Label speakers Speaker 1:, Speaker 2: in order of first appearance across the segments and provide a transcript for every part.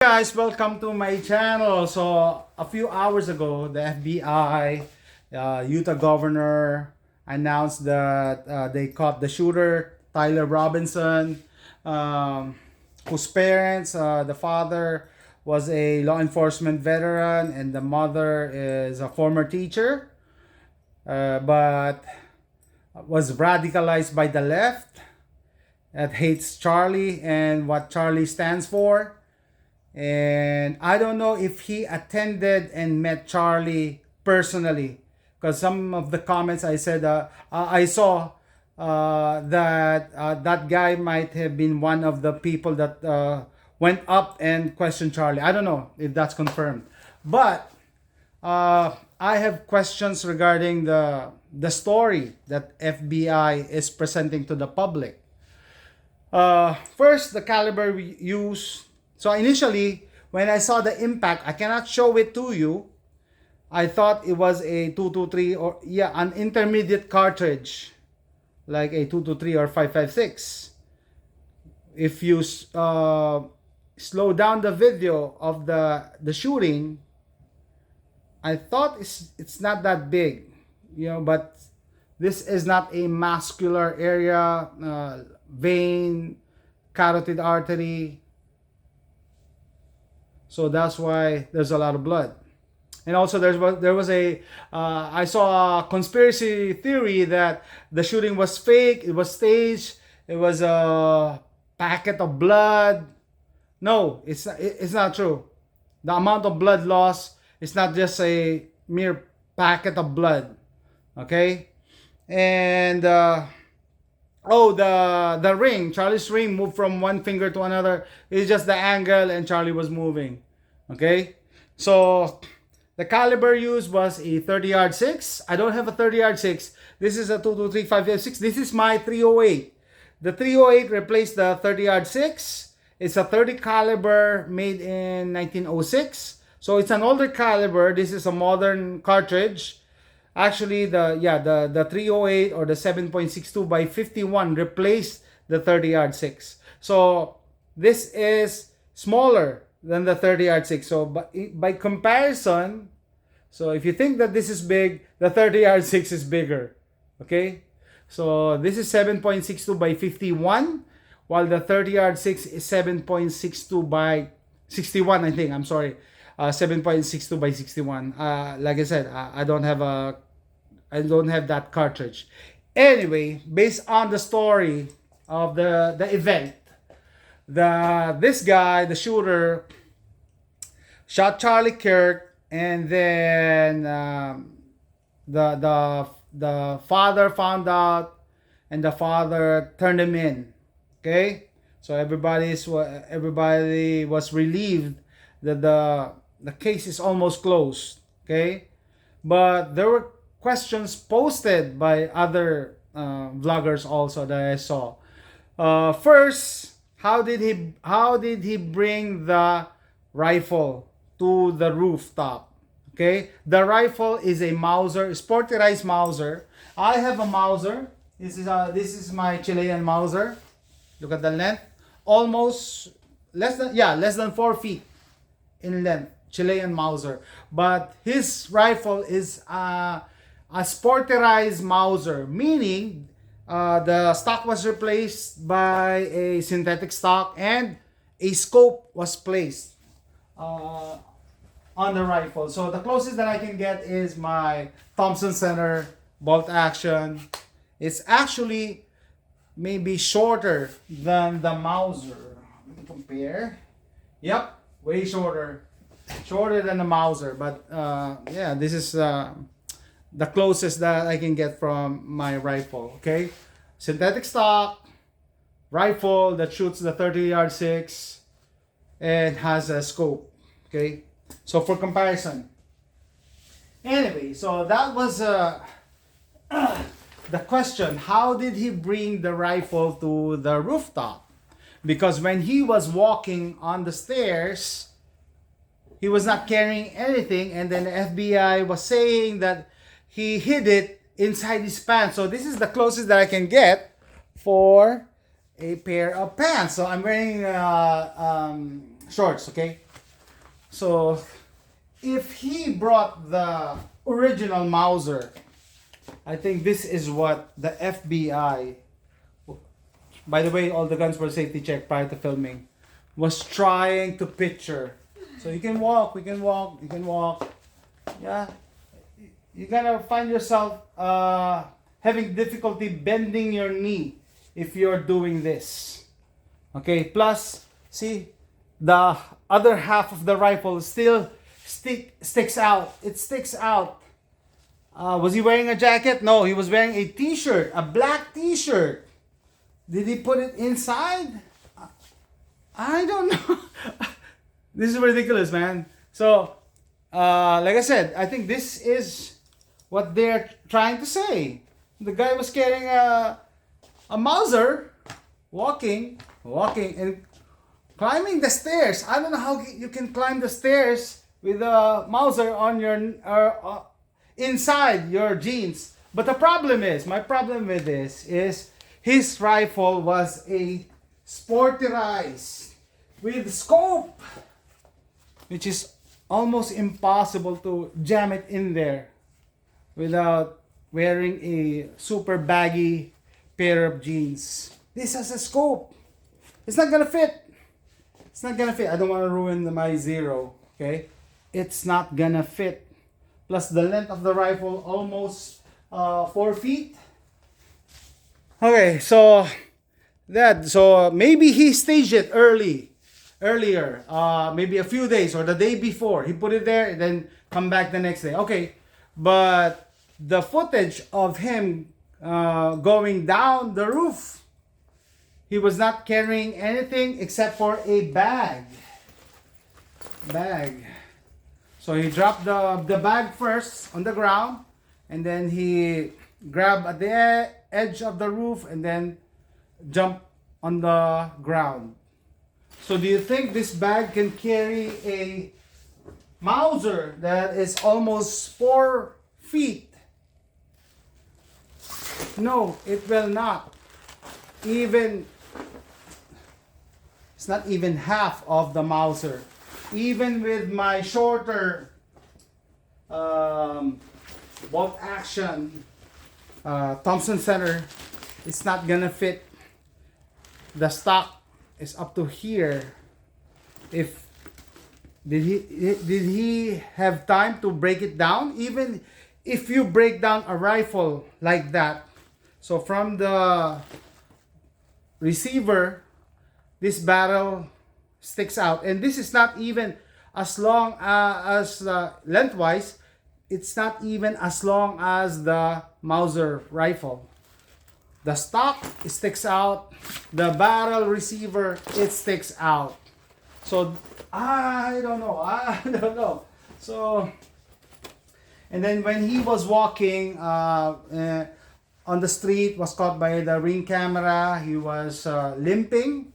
Speaker 1: Guys, welcome to my channel. So a few hours ago, the FBI, Utah governor announced that they caught the shooter, Tyler Robinson, whose parents, the father was a law enforcement veteran and the mother is a former teacher, but was radicalized by the left that hates Charlie and what Charlie stands for. And I don't know if he attended and met Charlie personally, because some of the comments I saw that that guy might have been one of the people that went up and questioned Charlie. I don't know if that's confirmed, but I have questions regarding the story that FBI is presenting to the public. First, the caliber we use. So initially, when I saw the impact, I cannot show it to you. I thought it was a 223 or an intermediate cartridge, like a 223 or 556. If you slow down the video of the shooting, I thought it's not that big, but this is not a muscular area, vein, carotid artery. So that's why there's a lot of blood. And also there was I saw a conspiracy theory that the shooting was fake, it was staged, it was a packet of blood. No, it's not true. The amount of blood loss is not just a mere packet of blood. Okay? And the ring, Charlie's ring moved from one finger to another. It's just the angle and Charlie was moving. Okay? So the caliber used was a 30-yard 6. I don't have a 30-yard 6. This is a 223 556. This is my 308. The 308 replaced the 30-yard 6. It's a 30 caliber made in 1906. So it's an older caliber. This is a modern cartridge. Actually, the 308 or the 7.62 by 51 replaced the 30-yard 6. So this is smaller than the 30-yard 6. So by comparison, so if you think that this is big, the 30-yard 6 is bigger. Okay? So this is 7.62 by 51, while the 30-yard 6 is 7.62 by 61, I think. I'm sorry. 7.62 by 61. Like I said, I don't have that cartridge. Anyway, based on the story of the event, this guy, the shooter, shot Charlie Kirk, and then the father found out, and the father turned him in. Okay, so everybody was relieved that the case is almost closed. Okay, but there were questions posted by other vloggers also that I saw. First, how did he bring the rifle to the rooftop? Okay, the rifle is a Mauser, sporterized Mauser. I have a Mauser. This is my Chilean Mauser. Look at the length, almost less than 4 feet in length. Chilean Mauser, but his rifle is a sporterized Mauser, meaning the stock was replaced by a synthetic stock and a scope was placed on the rifle. So the closest that I can get is my Thompson Center bolt action. It's actually maybe shorter than the Mauser. Let me compare. Yep, way shorter than the Mauser, but this is the closest that I can get from my rifle. Okay, synthetic stock rifle that shoots the 30-yard 6 and has a scope. Okay, so for comparison. Anyway, so that was the question. How did he bring the rifle to the rooftop? Because when he was walking on the stairs, he was not carrying anything, and then the FBI was saying that he hid it inside his pants. So this is the closest that I can get for a pair of pants. So I'm wearing shorts, okay? So if he brought the original Mauser, I think this is what the FBI, by the way, all the guns were safety checked prior to filming, was trying to picture. So you can walk, we can walk, you can walk. Yeah, you're gonna find yourself having difficulty bending your knee if you're doing this. Okay, plus, see, the other half of the rifle still sticks out. It sticks out. Was he wearing a jacket? No, he was wearing a t-shirt, a black t-shirt. Did he put it inside? I don't know. This is ridiculous, man. So, like I said, I think this is what they're trying to say. The guy was carrying a Mauser, walking, and climbing the stairs. I don't know how you can climb the stairs with a Mauser on your inside your jeans. But the problem is, my problem with this is his rifle was a sporterized with scope, which is almost impossible to jam it in there without wearing a super baggy pair of jeans. This has a scope. It's not gonna fit. It's not gonna fit. I don't want to ruin my zero. Okay, it's not gonna fit. Plus the length of the rifle almost 4 feet. Okay, so maybe he staged it earlier, maybe a few days or the day before. He put it there and then come back the next day. Okay, but the footage of him going down the roof, he was not carrying anything except for a bag. So he dropped the bag first on the ground, and then he grabbed at the edge of the roof and then jumped on the ground. So do you think this bag can carry a Mauser that is almost 4 feet? No, it will not. It's not even half of the Mauser. Even with my shorter bolt action Thompson Center, it's not gonna fit. The stock is up to here. Did he have time to break it down? Even if you break down a rifle like that, so from the receiver, this barrel sticks out, and this is not even as long as lengthwise. It's not even as long as the Mauser rifle. The stock sticks out, the barrel receiver, it sticks out. So I don't know. So, and then when he was walking on the street, was caught by the ring camera, he was limping.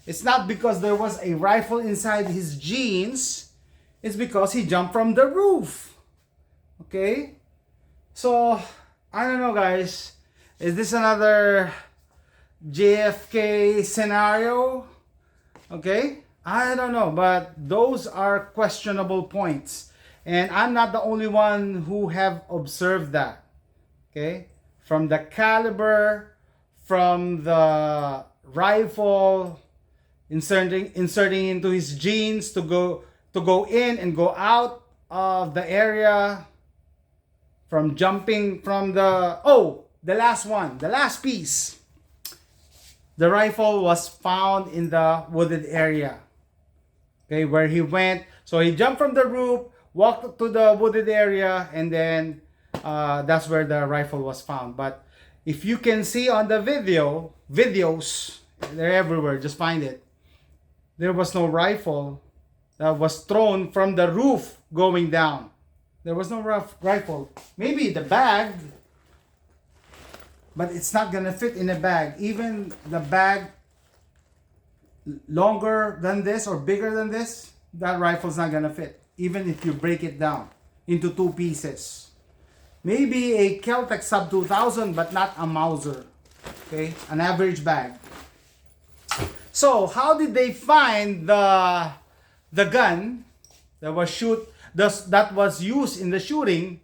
Speaker 1: It's not because there was a rifle inside his jeans. It's because he jumped from the roof. Okay? So, I don't know, guys. Is this another JFK scenario? Okay? I don't know, but those are questionable points. And I'm not the only one who have observed that. Okay? From the caliber, from the rifle, inserting into his jeans to go in and go out of the area, from jumping from the last piece. The rifle was found in the wooded area. Okay, where he went. So he jumped from the roof, walked to the wooded area, and then that's where the rifle was found. But if you can see on the videos, they're everywhere, just find it. There was no rifle that was thrown from the roof going down. There was no rifle. Maybe the bag, but it's not gonna fit in a bag. Even the bag longer than this or bigger than this, that rifle's not gonna fit. Even if you break it down into 2 pieces. Maybe a Keltec Sub 2000, but not a Mauser. Okay, an average bag. So how did they find the gun that was used in the shooting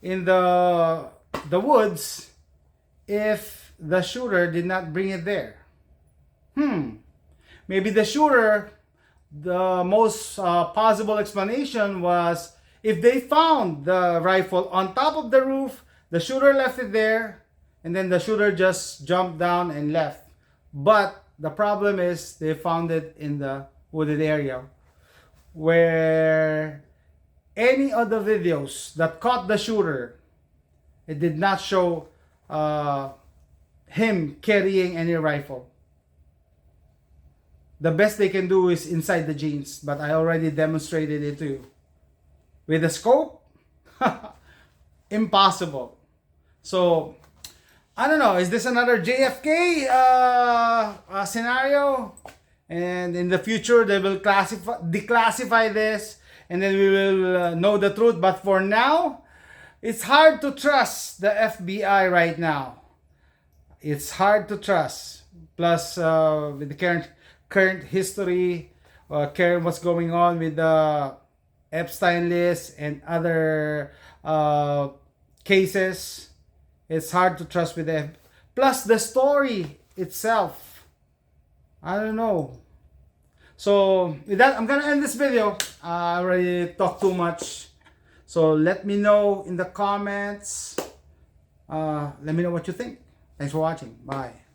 Speaker 1: in the woods if the shooter did not bring it there? Maybe the shooter, the most possible explanation was if they found the rifle on top of the roof, the shooter left it there, and then the shooter just jumped down and left. But the problem is they found it in the wooded area where any of the videos that caught the shooter, it did not show him carrying any rifle. The best they can do is inside the jeans, but I already demonstrated it to you. With a scope, impossible. So, I don't know, is this another JFK scenario? And in the future, they will declassify this, and then we will know the truth. But for now, it's hard to trust the FBI right now. It's hard to trust. Plus, with the current history, what's going on with the Epstein list and other cases, it's hard to trust with them. Plus the story itself, I don't know. So with that, I'm gonna end this video. I already talked too much. So let me know in the comments. Let me know what you think. Thanks for watching. Bye.